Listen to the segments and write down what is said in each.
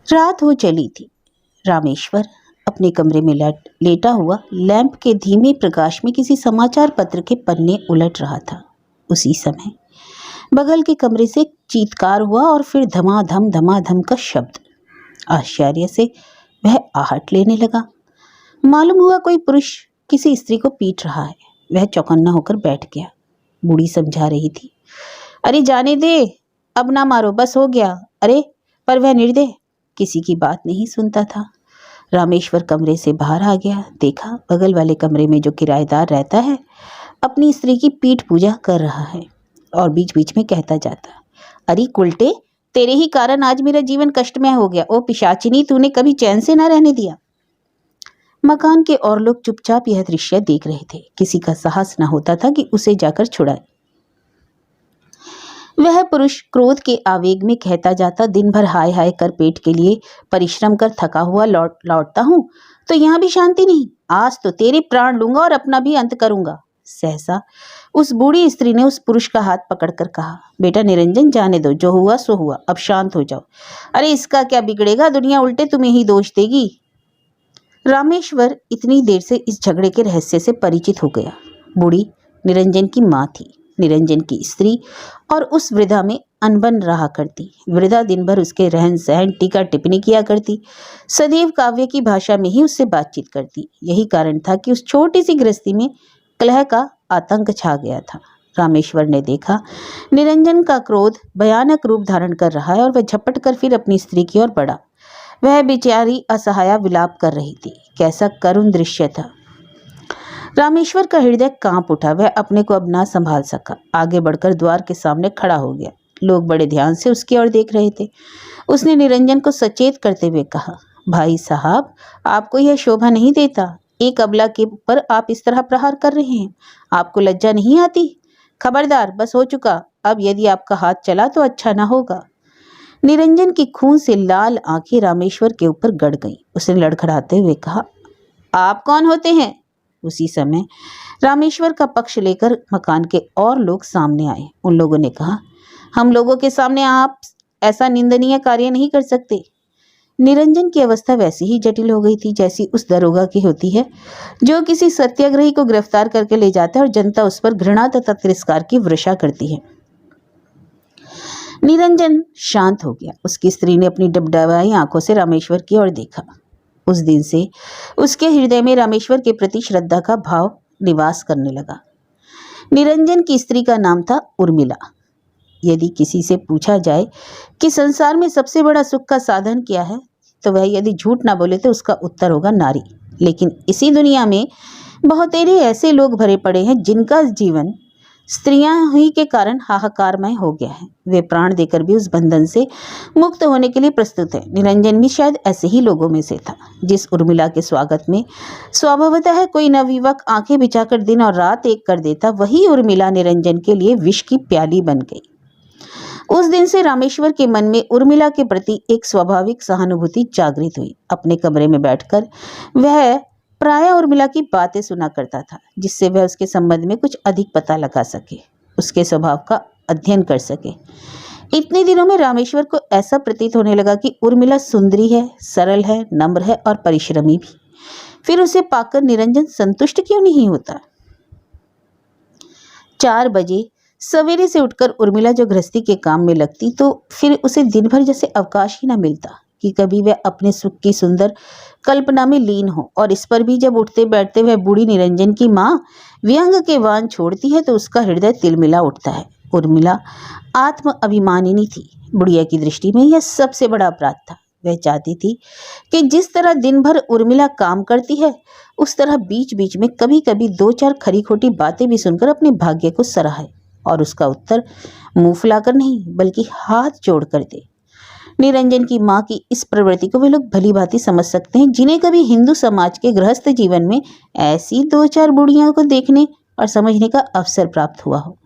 रात हो चली थी। रामेश्वर अपने कमरे में लेटा हुआ लैंप के धीमे प्रकाश में किसी समाचार पत्र के पन्ने उलट रहा था। उसी समय बगल के कमरे से चीत्कार हुआ और फिर धमाधम का शब्द। आश्चर्य से वह आहट लेने लगा। मालूम हुआ कोई पुरुष किसी स्त्री को पीट रहा है। वह चौकन्ना होकर बैठ गया। बूढ़ी समझा रही थी, अरे जाने दे, अब ना मारो, बस हो गया। अरे पर वह निर्दय किसी की बात नहीं सुनता था। रामेश्वर कमरे से बाहर आ गया। देखा बगल वाले कमरे में जो किराएदार रहता है अपनी स्त्री की पीठ पूजा कर रहा है और बीच बीच में कहता जाता, अरे कुलटे, तेरे ही कारण आज मेरा जीवन कष्टमय हो गया। ओ पिशाचिनी, तूने कभी चैन से ना रहने दिया। मकान के और लोग चुपचाप यह दृश्य देख रहे थे। किसी का साहस न होता था कि उसे जाकर छुड़ाए। वह पुरुष क्रोध के आवेग में कहता जाता, दिन भर हाय हाय कर पेट के लिए परिश्रम कर थका हुआ लौटता हूं तो यहां भी शांति नहीं। आज तो तेरे प्राण लूंगा और अपना भी अंत करूंगा। सहसा उस बूढ़ी स्त्री ने उस पुरुष का हाथ पकड़कर कहा, बेटा निरंजन, जाने दो, जो हुआ सो हुआ, अब शांत हो जाओ। अरे इसका क्या बिगड़ेगा, दुनिया उल्टे तुम्हें ही दोष देगी। रामेश्वर इतनी देर से इस झगड़े के रहस्य से परिचित हो गया। बूढ़ी निरंजन की माँ थी। निरंजन की स्त्री और उस वृद्धा में अनबन रहा करती। वृद्धा दिन भर उसके रहन सहन टीका टिप्पणी किया करती, सदैव काव्य की भाषा में ही उससे बातचीत करती। यही कारण था कि उस छोटी सी गृहस्थी में कलह का आतंक छा गया था। रामेश्वर ने देखा निरंजन का क्रोध भयानक रूप धारण कर रहा है और वह झपट कर फिर अपनी स्त्री की ओर बढ़ा। वह बेचारी असहाया विलाप कर रही थी। कैसा करुण दृश्य था। रामेश्वर का हृदय कांप उठा। वह अपने को अब ना संभाल सका। आगे बढ़कर द्वार के सामने खड़ा हो गया। लोग बड़े ध्यान से उसकी ओर देख रहे थे। उसने निरंजन को सचेत करते हुए कहा, भाई साहब, आपको यह शोभा नहीं देता। एक अबला के ऊपर आप इस तरह प्रहार कर रहे हैं। आपको लज्जा नहीं आती? खबरदार, बस हो चुका। अब यदि आपका हाथ चला तो अच्छा ना होगा। निरंजन की खून से लाल आंखें रामेश्वर के ऊपर गड़ गईं। उसने लड़खड़ाते हुए कहा, आप कौन होते हैं? उसी समय रामेश्वर का पक्ष लेकर मकान के और लोग सामने आए। उन लोगों ने कहा, हम लोगों के सामने आप ऐसा निंदनीय कार्य नहीं कर सकते। निरंजन की अवस्था वैसी ही जटिल हो गई थी जैसी उस दरोगा की होती है जो किसी सत्याग्रही को गिरफ्तार करके ले जाता है और जनता उस पर घृणा तथा तिरस्कार की वर्षा करती है। निरंजन शांत हो गया। उसकी स्त्री ने अपनी डबडबाई आंखों से रामेश्वर की ओर देखा। उस दिन से उसके हृदय में रामेश्वर के प्रति श्रद्धा का भाव निवास करने लगा। निरंजन की स्त्री का नाम था उर्मिला। यदि किसी से पूछा जाए कि संसार में सबसे बड़ा सुख का साधन क्या है, तो वह यदि झूठ ना बोले तो उसका उत्तर होगा नारी। लेकिन इसी दुनिया में बहुतेरे ऐसे लोग भरे पड़े हैं जिनका जीवन स्त्रियां ही के कारण हाहाकारमय हो गया है। वे प्राण देकर भी उस बंधन से मुक्त होने के लिए प्रस्तुत है। निरंजन भी शायद ऐसे ही लोगों में से था। जिस उर्मिला के स्वागत में स्वभावतः कोई नवयुवक आंखें बिछाकर दिन और रात एक कर देता, वही उर्मिला निरंजन के लिए विष की प्याली बन गई। उस दिन से रामेश्वर के मन में उर्मिला के प्रति एक स्वाभाविक सहानुभूति जागृत हुई। अपने कमरे में बैठकर वह प्रायः उर्मिला की बातें सुना करता था, जिससे वह उसके संबंध में कुछ अधिक पता लगा सके, उसके स्वभाव का अध्ययन कर सके। इतने दिनों में रामेश्वर को ऐसा प्रतीत होने लगा कि उर्मिला सुंदरी है, सरल है, नम्र है और परिश्रमी भी। फिर उसे पाकर निरंजन संतुष्ट क्यों नहीं होता? 4 बजे सवेरे से उठकर उर्मिला जो गृहस्थी के काम में लगती तो फिर उसे दिन भर जैसे अवकाश ही न मिलता कि कभी वह अपने सुख की सुंदर कल्पना में लीन हो। और इस पर भी जब उठते बैठते वह बूढ़ी निरंजन की माँ व्यंग के वाण छोड़ती है तो उसका हृदय तिलमिला उठता है। उर्मिला आत्म अभिमानिनी थी। बुढ़िया की दृष्टि में यह सबसे बड़ा अपराध था। वह चाहती थी कि जिस तरह दिन भर उर्मिला काम करती है उस तरह बीच बीच में कभी कभी 2-4 खरी खोटी बातें भी सुनकर अपने भाग्य को सराहे और उसका उत्तर मुंह फुलाकर नहीं बल्कि हाथ जोड़कर दे। निरंजन की माँ की इस प्रवृत्ति को वे लोग भली भांति समझ सकते हैं जिन्हें कभी हिंदू समाज के गृहस्थ जीवन में ऐसी 2-4 बुढ़ियों को देखने और समझने का अवसर प्राप्त हुआ हो।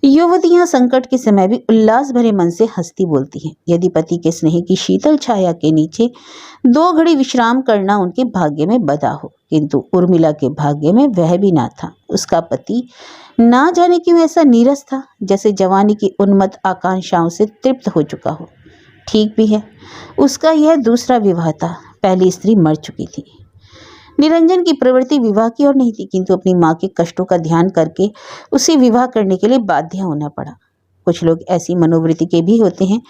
युवतियां संकट के समय भी उल्लास भरे मन से हंसती बोलती हैं। यदि पति के स्नेह की शीतल छाया के नीचे 2 घड़ी विश्राम करना उनके भाग्य में बदा हो, किंतु उर्मिला के भाग्य में वह भी ना था। उसका पति ना जाने क्यों ऐसा नीरस था, जैसे जवानी की उन्मत्त आकांक्षाओं से तृप्त हो चुका हो। ठीक भी है, उसका यह दूसरा विवाह था, पहली स्त्री मर चुकी थी। निरंजन की प्रवृत्ति विवाह की ओर नहीं थी, किंतु अपनी माँ के कष्टों का ध्यान करके उसे विवाह करने के लिए बाध्य होना पड़ा। कुछ लोग ऐसी मनोवृत्ति के भी होते हैं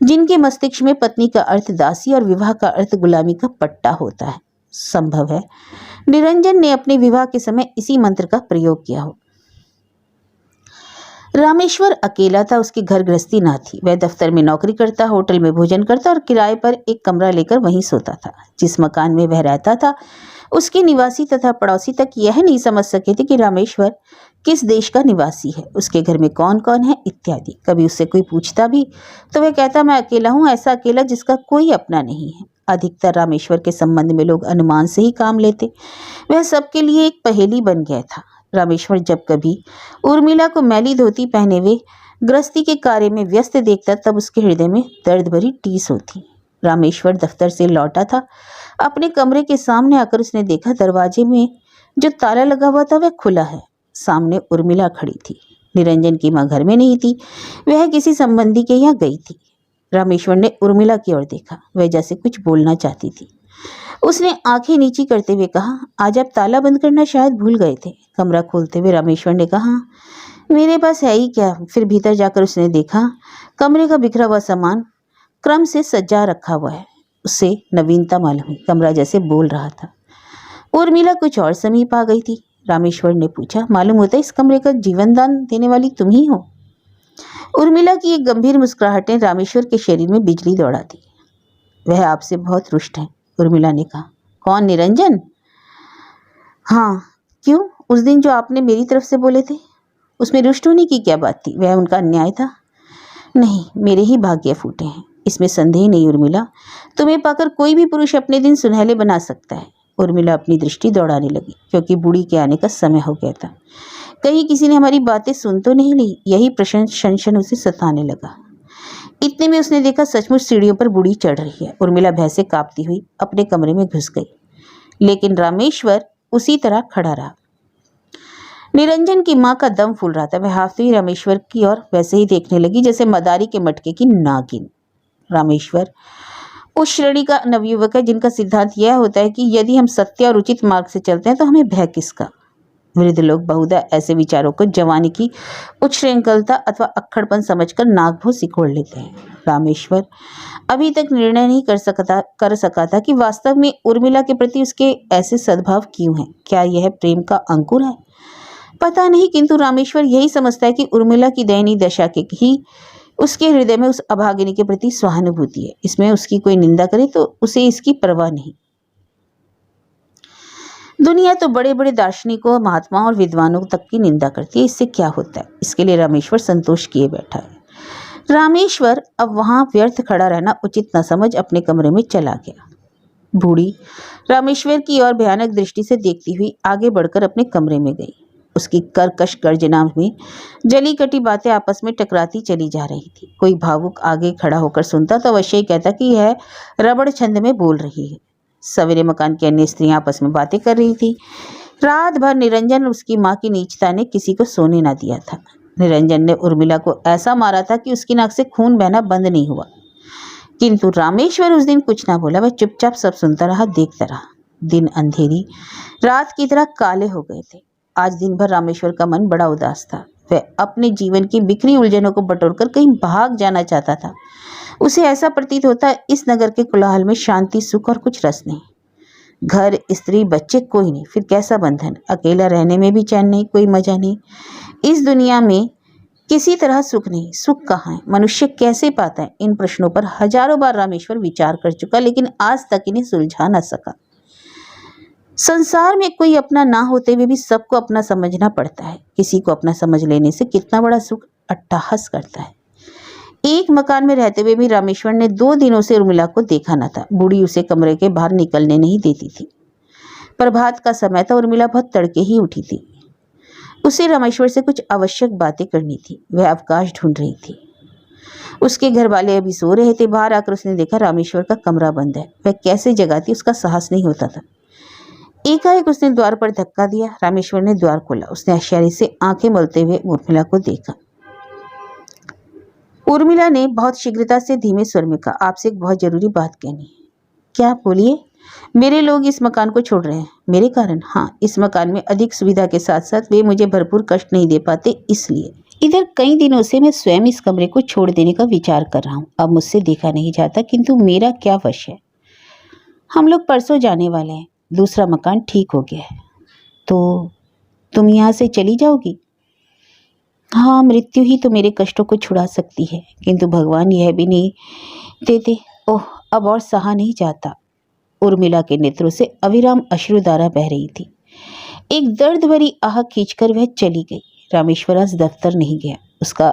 जिनके मस्तिष्क में पत्नी का अर्थ दासी और विवाह का अर्थ गुलामी का पट्टा होता है। संभव है निरंजन ने अपने विवाह के समय इसी मंत्र का प्रयोग किया हो। रामेश्वर अकेला था, उसकी घर गृहस्थी ना थी। वह दफ्तर में नौकरी करता, होटल में भोजन करता और किराए पर एक कमरा लेकर वहीं सोता था। जिस मकान में वह रहता था उसके निवासी तथा पड़ोसी तक यह नहीं समझ सके थे कि रामेश्वर किस देश का निवासी है, उसके घर में कौन कौन है इत्यादि। कभी उससे कोई पूछता भी तो वह कहता, मैं अकेला हूँ, ऐसा अकेला जिसका कोई अपना नहीं है। अधिकतर रामेश्वर के संबंध में लोग अनुमान से ही काम लेते। वह सबके लिए एक पहेली बन गया था। रामेश्वर जब कभी उर्मिला को मैली धोती पहने हुए गृहस्थी के कार्य में व्यस्त देखता तब उसके हृदय में दर्द भरी टीस होती। रामेश्वर दफ्तर से लौटा था, अपने कमरे के सामने आकर उसने देखा दरवाजे में जो ताला लगा हुआ था वह खुला है। सामने उर्मिला खड़ी थी। निरंजन की माँ घर में नहीं थी, वह किसी संबंधी के यहाँ गई थी। रामेश्वर ने उर्मिला की ओर देखा, वह जैसे कुछ बोलना चाहती थी। उसने आंखें नीची करते हुए कहा, आज आप ताला बंद करना शायद भूल गए थे। कमरा खोलते हुए रामेश्वर ने कहा, मेरे पास है ही क्या। फिर भीतर जाकर उसने देखा कमरे का बिखरा हुआ सामान क्रम से सजा रखा हुआ है। उससे नवीनता मालूम हुई, कमरा जैसे बोल रहा था। उर्मिला कुछ और समीप आ गई थी। रामेश्वर ने पूछा, मालूम होता है इस कमरे का जीवन दान देने वाली तुम ही हो। उर्मिला की एक गंभीर मुस्कुराहट ने रामेश्वर के शरीर में बिजली दौड़ा दी। वह आपसे बहुत रुष्ट है, उर्मिला ने कहा। कौन, निरंजन? हाँ। क्यों? उस दिन जो आपने मेरी तरफ से बोले थे उसमें रुष्ट होने की क्या बात थी? वह उनका अन्याय था? नहीं, मेरे ही भाग्य फूटे हैं, इसमें संदेह नहीं। उर्मिला, तुम्हें पाकर कोई भी पुरुष अपने दिन सुनहले बना सकता है। उर्मिला अपनी दृष्टि दौड़ाने लगी, क्योंकि बूढ़ी के आने का समय हो गया था। कहीं किसी ने हमारी बातें सुन तो नहीं ली, यही प्रश्न शनशन उसे सताने लगा। इतने में उसने देखा सचमुच सीढ़ियों पर बूढ़ी चढ़ रही है। उर्मिला भय से कांपती हुई अपने कमरे में घुस गई, लेकिन रामेश्वर उसी तरह खड़ा रहा। निरंजन की माँ का दम फूल रहा था। वह हाफते ही रामेश्वर की ओर वैसे ही देखने लगी जैसे मदारी के मटके की नागिन। रामेश्वर उस श्रेणी का नवयुवक है जिनका सिद्धांत यह होता है कि यदि हम सत्य और उचित मार्ग से चलते हैं तो हमें भय किसका। वृद्ध लोग बहुधा ऐसे विचारों को जवानी की उच्छृंखलता अथवा अक्खड़पन समझकर नाक सिकोड़ लेते हैं। रामेश्वर अभी तक निर्णय नहीं कर सका था कि वास्तव में उर्मिला के प्रति उसके ऐसे सद्भाव क्यों हैं। क्या यह प्रेम का अंकुर है? पता नहीं, किंतु रामेश्वर यही समझता है कि उर्मिला की दयनीय दशा के ही उसके हृदय में उस अभागिनी के प्रति सहानुभूति है। इसमें उसकी कोई निंदा करे तो उसे इसकी परवाह नहीं। दुनिया तो बड़े बड़े दार्शनिकों, महात्माओं और विद्वानों तक की निंदा करती है, इससे क्या होता है? इसके लिए रामेश्वर संतोष किए बैठा है। रामेश्वर अब वहां व्यर्थ खड़ा रहना उचित न समझ अपने कमरे में चला गया। बूढ़ी रामेश्वर की ओर भयानक दृष्टि से देखती हुई आगे बढ़कर अपने कमरे में गई। उसकी कर्कश गर्जना में जली कटी बातें आपस में टकराती चली जा रही थी। कोई भावुक आगे खड़ा होकर सुनता तो अवश्य ही कहता कि यह रबड़ छंद में बोल रही है। सवेरे मकान की अन्य स्त्रियां आपस में बातें कर रही थी। रात भर निरंजन उसकी माँ की नीचता ने किसी को सोने ना दिया था। निरंजन ने उर्मिला को ऐसा मारा था कि उसकी नाक से खून बहना बंद नहीं हुआ, किंतु रामेश्वर उस दिन कुछ ना बोला। वह चुपचाप सब सुनता रहा, देखता रहा। दिन अंधेरी रात की तरह काले हो गए थे। आज दिन भर रामेश्वर का मन बड़ा उदास था। वह अपने जीवन की बिखरी उलझनों को बटोरकर कहीं भाग जाना चाहता था। उसे ऐसा प्रतीत होता इस नगर के कोलाहल में शांति, सुख और कुछ रस नहीं। घर, स्त्री, बच्चे कोई नहीं, फिर कैसा बंधन। अकेला रहने में भी चैन नहीं, कोई मजा नहीं। इस दुनिया में किसी तरह सुख नहीं। सुख कहाँ है? मनुष्य कैसे पाता है? इन प्रश्नों पर हजारों बार रामेश्वर विचार कर चुका, लेकिन आज तक इन्हें सुलझा न सका। संसार में कोई अपना ना होते हुए भी सबको अपना समझना पड़ता है। किसी को अपना समझ लेने से कितना बड़ा सुख अट्टहास करता है। एक मकान में रहते हुए भी रामेश्वर ने 2 दिनों से उर्मिला को देखा न था। बूढ़ी उसे कमरे के बाहर निकलने नहीं देती थी। प्रभात का समय था, उर्मिला बहुत तड़के ही उठी थी। उसे रामेश्वर से कुछ आवश्यक बातें करनी थी। वह अवकाश ढूंढ रही थी। उसके घर वाले अभी सो रहे थे। बाहर आकर उसने देखा रामेश्वर का कमरा बंद है। वह कैसे जगाती, उसका साहस नहीं होता था। एकाएक उसने द्वार पर धक्का दिया। रामेश्वर ने द्वार खोला। उसने आश्चर्य से आंखें मलते हुए उर्मिला को देखा। उर्मिला ने बहुत शीघ्रता से धीमे स्वर में कहा, आपसे एक बहुत जरूरी बात कहनी है। क्या? बोलिए। मेरे लोग इस मकान को छोड़ रहे हैं। मेरे कारण? हाँ, इस मकान में अधिक सुविधा के साथ साथ वे मुझे भरपूर कष्ट नहीं दे पाते, इसलिए। इधर कई दिनों से मैं स्वयं इस कमरे को छोड़ देने का विचार कर रहा हूँ। अब मुझसे देखा नहीं जाता, किंतु मेरा क्या वश है। हम लोग परसों जाने वाले हैं। दूसरा मकान ठीक हो गया है। तो तुम यहाँ से चली जाओगी? हाँ, मृत्यु ही तो मेरे कष्टों को छुड़ा सकती है, किंतु भगवान यह भी नहीं देते। ओह, अब और सहा नहीं जाता। उर्मिला के नेत्रों से अविराम अश्रुधारा बह रही थी। एक दर्द भरी आह खींचकर वह चली गई। रामेश्वर आज दफ्तर नहीं गया। उसका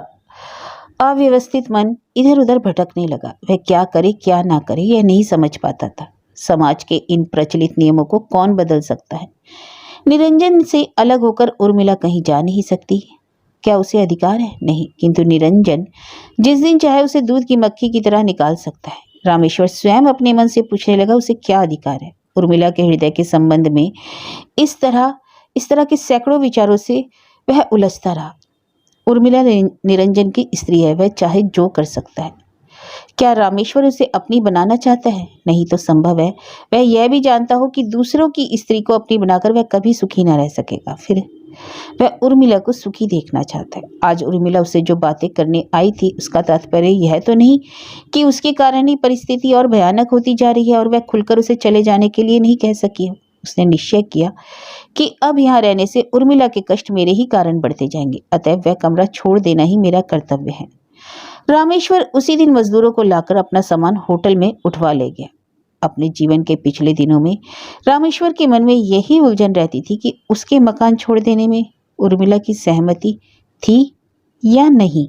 अव्यवस्थित मन इधर उधर भटकने लगा। वह क्या करे क्या ना करे यह नहीं समझ पाता था। समाज के इन प्रचलित नियमों को कौन बदल सकता है? निरंजन से अलग होकर उर्मिला कहीं जा नहीं सकती। क्या उसे अधिकार है? नहीं, किंतु निरंजन जिस दिन चाहे उसे दूध की मक्खी की तरह निकाल सकता है। रामेश्वर स्वयं अपने मन से पूछने लगा, उसे क्या अधिकार है? उर्मिला के हृदय के संबंध में इस तरह के सैकड़ों विचारों से वह उलझता रहा। उर्मिला निरंजन की स्त्री है, वह चाहे जो कर सकता है। क्या रामेश्वर उसे अपनी बनाना चाहता है? नहीं तो संभव है वह यह भी जानता हो कि दूसरों की स्त्री को अपनी बनाकर वह कभी सुखी न रह सकेगा। फिर वह उर्मिला को सुखी देखना चाहता है। आज उर्मिला उसे जो बातें करने आई थी उसका तात्पर्य यह तो नहीं कि उसके कारण ही परिस्थिति और भयानक होती जा रही है और वह खुलकर उसे चले जाने के लिए नहीं कह सकी हो। उसने निश्चय किया कि अब यहाँ रहने से उर्मिला के कष्ट मेरे ही कारण बढ़ते जाएंगे, अतएव वह कमरा छोड़ देना ही मेरा कर्तव्य है। रामेश्वर उसी दिन मजदूरों को लाकर अपना सामान होटल में उठवा ले गया। अपने जीवन के पिछले दिनों में रामेश्वर के मन में यही उलझन रहती थी कि उसके मकान छोड़ देने में उर्मिला की सहमति थी या नहीं।